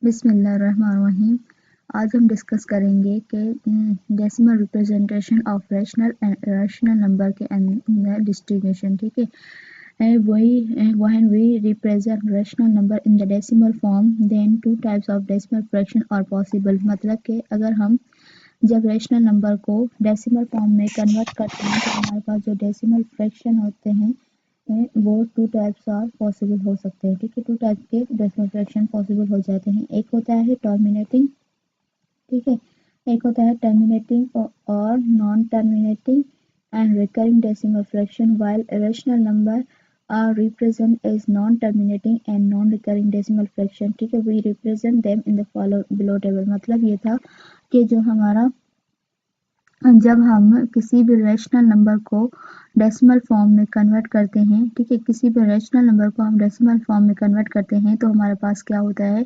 बिस्मिल्लाहिर्रहमानिर्रहीम। आज हम डिस्कस करेंगे कि decimal representation of rational and irrational number के अंदर डिस्ट्रीब्यूशन। ठीक है, वही when we represent rational number in the decimal form then two types of decimal fraction are possible. मतलब कि अगर हम जब रैशनल नंबर को डेसिमल फॉर्म में कन्वर्ट करते हैं तो हमारे पास जो डेसिमल फ्रैक्शन होते हैं वो टू टाइप्स आर पॉसिबल हो सकते हैं। ठीक है, टू टाइप के डेसिमल फ्रैक्शन पॉसिबल हो जाते हैं। एक होता है टर्मिनेटिंग, ठीक है, एक होता है टर्मिनेटिंग और non terminating and recurring decimal fraction while irrational number are represent as non terminating and non recurring decimal fraction. ठीक है, we represent them in the follow below table. मतलब ये था कि जो हमारा जब हम किसी भी रैशनल नंबर को डेसिमल फॉर्म में कन्वर्ट करते हैं, ठीक है, किसी भी रैशनल नंबर को हम डेसिमल फॉर्म में कन्वर्ट करते हैं तो हमारे पास क्या होता है,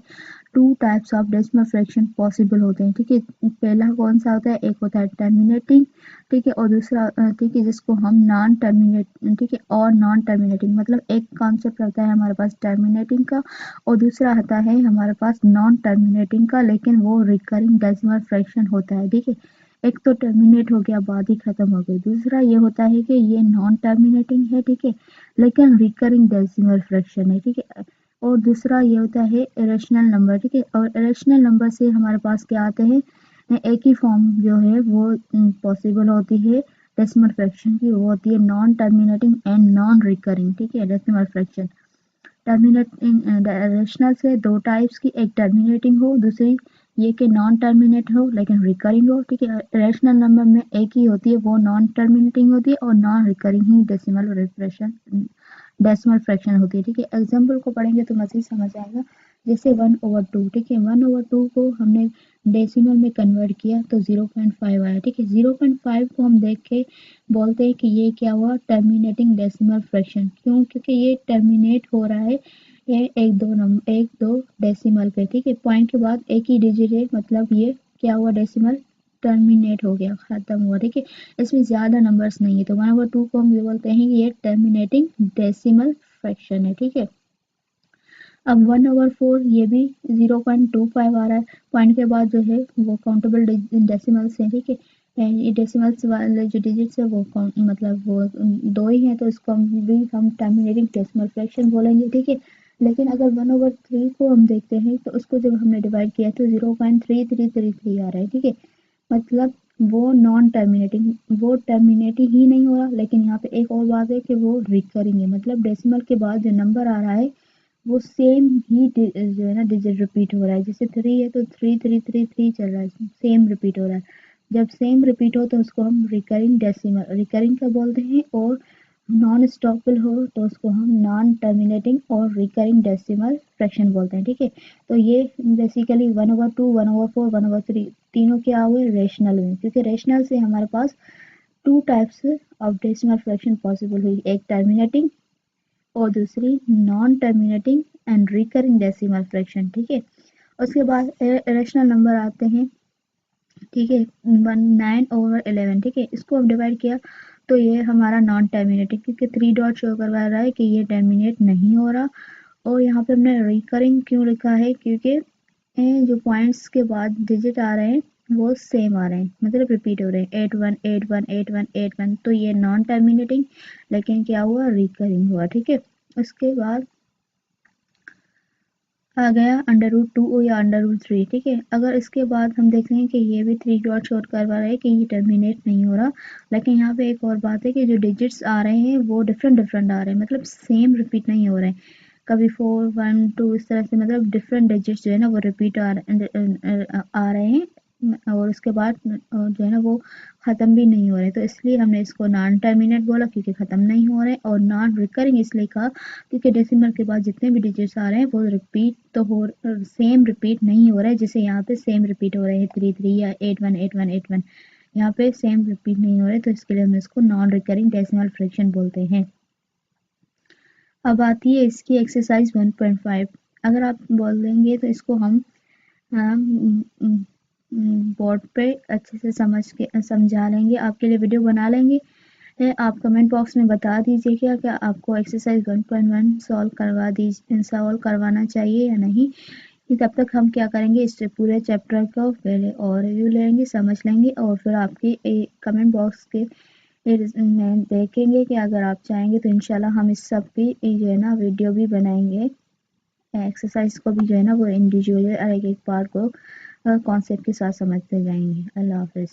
to types of decimal fraction possible होते हैं। ठीक है, पहला कौन सा होता है, एक होता है टर्मिनेटिंग, ठीक है, और दूसरा ठीक है जिसको हम नॉन टर्मिनेट, ठीक है, और नॉन टर्मिनेटिंग। मतलब एक कॉन्सेप्ट रहता है हमारे पास टर्मिनेटिंग का और दूसरा आता है हमारे पास नॉन टर्मिनेटिंग का, लेकिन वो रिकरिंग डेसिमल फ्रैक्शन होता है। ठीक है, एक तो टर्मिनेट हो गया, बात ही खत्म हो गई। दूसरा ये होता है कि ये नॉन टर्मिनेटिंग है, ठीक है, लेकिन रिकरिंग डेसिमल फ्रैक्शन है। ठीक है, और दूसरा ये होता है इरेशनल नंबर। ठीक है, और इरेशनल नंबर से हमारे पास क्या आते हैं, एक ही फॉर्म जो है वो पॉसिबल होती है डेसिमल फ्रैक्शन की, वो होती है non terminating and non recurring. ठीक है, डेसिमल फ्रैक्शन टर्मिनेटिंग रेशनल से दो टाइप्स की, एक टर्मिनेटिंग हो, दूसरी ये कि नॉन टर्मिनेट हो लेकिन रिकरिंग हो। ठीक है, रेशनल नंबर में एक ही होती है, वो नॉन टर्मिनेटिंग होती है और नॉन रिकरिंग ही डेसिमल फ्रैक्शन होती है। ठीक है, एग्जाम्पल को पढ़ेंगे तो मज़ीद समझ आएगा। जैसे 1/2, ठीक है, 1/2 को हमने डेसिमल में कन्वर्ट किया तो 0.5 आया। ठीक है, 0.5 को हम देख के बोलते हैं कि ये क्या हुआ, टर्मिनेटिंग डेसिमल फ्रैक्शन। क्यों, क्योंकि ये टर्मिनेट हो रहा है ये एक दो डेसिमल पे। ठीक है, पॉइंट के बाद एक ही डिजिट है, मतलब ये क्या हुआ, डेसिमल टर्मिनेट हो गया, खत्म हुआ। ठीक है, इसमें ज्यादा नंबर्स नहीं है तो 1/2 को हम ये बोलते हैं कि ये टर्मिनेटिंग डेसिमल फ्रैक्शन है। ठीक है, अब 1/4 ये भी 0.25 आ रहा है, पॉइंट के बाद जो है वो काउंटेबल डेसिमल्स है। ठीक है, ये डेसिमल्स वाले जो डिजिट्स है वो मतलब वो दो ही है तो इसको हम टर्मिनेटिंग डेसिमल फ्रैक्शन बोलेंगे। ठीक है, लेकिन अगर 1/3 को हम देखते हैं तो उसको जब हमने डिवाइड किया तो 0.3333 आ रहा है। ठीक है, मतलब वो नॉन टर्मिनेटिंग, वो टर्मिनेटिंग ही नहीं हो रहा, लेकिन यहाँ पे एक और बात है कि वो रिकरिंग है। मतलब डेसिमल के बाद जो नंबर आ रहा है वो सेम ही जो है ना डिजिट रिपीट हो रहा है। जैसे 3 है तो 3333 चल रहा है, सेम रिपीट हो रहा है। जब सेम रिपीट हो तो उसको हम रिकरिंग डेसिमल, रिकरिंग का बोलते हैं, और नॉन स्टॉपेबल हो तो उसको हम नॉन टर्मिनेटिंग और रिकरिंग डेसिमल फ्रैक्शन बोलते हैं। ठीक है, तो ये बेसिकली 1/2, 1/4, 1/3 तीनों क्या हुए, रेशनल हुए, क्योंकि रेशनल से हमारे पास two types of decimal fraction possible हुई, एक टर्मिनेटिंग और दूसरी non terminating and recurring decimal fraction. ठीक है, उसके बाद इरेशनल नंबर आते हैं। ठीक है, 9/11। ठीक है, इसको अब डिवाइड किया तो ये हमारा नॉन टर्मिनेटिंग, क्योंकि 3 डॉट शो करवा रहा है कि ये टर्मिनेट नहीं हो रहा। और यहाँ पे हमने रिकरिंग क्यों लिखा है, क्योंकि जो पॉइंट्स के बाद डिजिट आ रहे हैं वो सेम आ रहे हैं, मतलब रिपीट हो रहे हैं, 81818181, तो ये नॉन टर्मिनेटिंग, लेकिन क्या हुआ, रिकरिंग हुआ। ठीक है, उसके बाद आ गया √2 या √3। ठीक है, अगर इसके बाद हम देख लें कि ये भी 3 डॉट शो करवा रहा है कि ये टर्मिनेट नहीं हो रहा, लेकिन यहाँ पे एक और बात है कि जो डिजिट्स आ रहे हैं वो डिफरेंट डिफरेंट आ रहे हैं, मतलब सेम रिपीट नहीं हो रहे हैं। कभी 4 1 2 इस तरह से, मतलब डिफरेंट डिजिट्स जो है ना वो रिपीट आ रहे हैं, और उसके बाद जो है ना वो ख़त्म भी नहीं हो रहे, तो इसलिए हमने इसको नॉन टर्मिनेट बोला क्योंकि ख़त्म नहीं हो रहे, और नॉन रिकरिंग इसलिए कहा क्योंकि डेसिमल के बाद जितने भी डिजिट्स आ रहे हैं वो रिपीट तो हो, सेम रिपीट नहीं हो रहा है। जैसे यहाँ पे सेम रिपीट हो रहे हैं 33 या 818181, यहाँ पे सेम रिपीट नहीं हो रहे, तो इसके लिए हम इसको नॉन रिकरिंग डेसिमल फ्रैक्शन बोलते हैं। अब आती है इसकी एक्सरसाइज 1.5। अगर आप बोल देंगे तो इसको हम बोर्ड पे अच्छे से समझा लेंगे, आपके लिए वीडियो बना लेंगे। आप कमेंट बॉक्स में बता दीजिएगा कि आपको एक्सरसाइज 1.1 सॉल्व करवाना चाहिए या नहीं, तब तक हम क्या करेंगे, इस पूरे चैप्टर को पहले और रिव्यू लेंगे, समझ लेंगे और फिर आपकी कमेंट बॉक्स के में देखेंगे कि अगर आप चाहेंगे तो इंशाल्लाह हम इस सब की जो है ना वीडियो भी बनाएंगे। एक्सरसाइज को भी जो है ना वो इंडिविजुअल एक एक पार्ट को कॉन्सेप्ट के साथ समझते जाएंगे। अल्लाह हाफिज़।